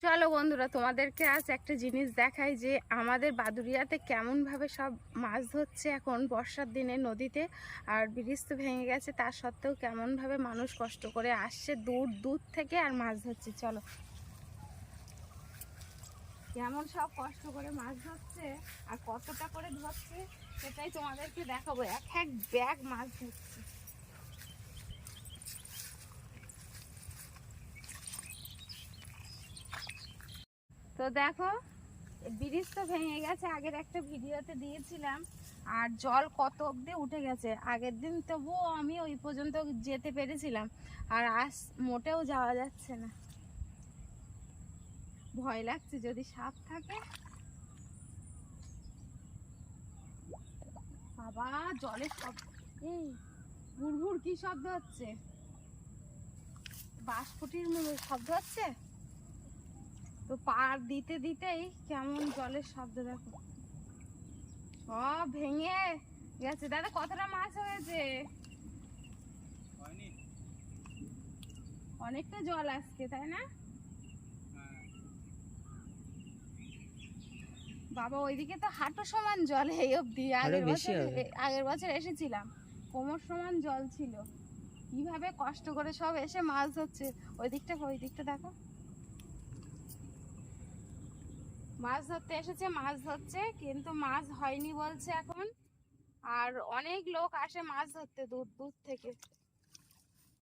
চলো বন্ধুরা, তোমাদেরকে আজ একটা জিনিস দেখাই যে আমাদের বাদুড়িয়াতে কেমনভাবে সব মাছ ধরছে এখন বর্ষার দিনে নদীতে। আর ব্রিজ তো ভেঙে গেছে, তা সত্ত্বেও কেমনভাবে মানুষ কষ্ট করে আসছে দূর দূর থেকে আর মাছ ধরছে। চলো, কেমন সব কষ্ট করে মাছ ধরছে আর কতটা করে ধরছে সেটাই তোমাদেরকে দেখাবো। এক এক ব্যাগ মাছ ধরছে। তো দেখো, ব্রিজ তো ভেঙে গেছে, আগের একটা ভিডিওতে দিয়েছিলাম। আর জল কত অবধি উঠে গেছে। আগের দিন তবুও আমি ওই পর্যন্ত যেতে পেরেছিলাম, আর আজ মোটেও যাওয়া যাচ্ছে না। ভয় লাগছে যদি সাপ থাকে। বাবা, জলের শব্দ! এই ভুর ভুর কি শব্দ হচ্ছে? বাঁশকুটির শব্দ হচ্ছে। তো পার দিতে দিতেই কেমন জলের শব্দ দেখো। সব ভেঙে গেছে। দাদা, কতটা মাছ হয়েছে? অনেকটা জল আসছে, তাই না? বাবা, ওইদিকে তো হাঁটু সমান জল এই অব্দি। আগের বছর এসেছিলাম, কোমর সমান জল ছিল। কিভাবে কষ্ট করে সব এসে মাছ ধরছে। ওই দিকটা দেখো, মাছ ধরতে এসেছে, মাছ ধরছে, কিন্তু মাছ হয়নি বলছে এখন। আর অনেক লোক আসে মাছ ধরতে দূর দূর থেকে।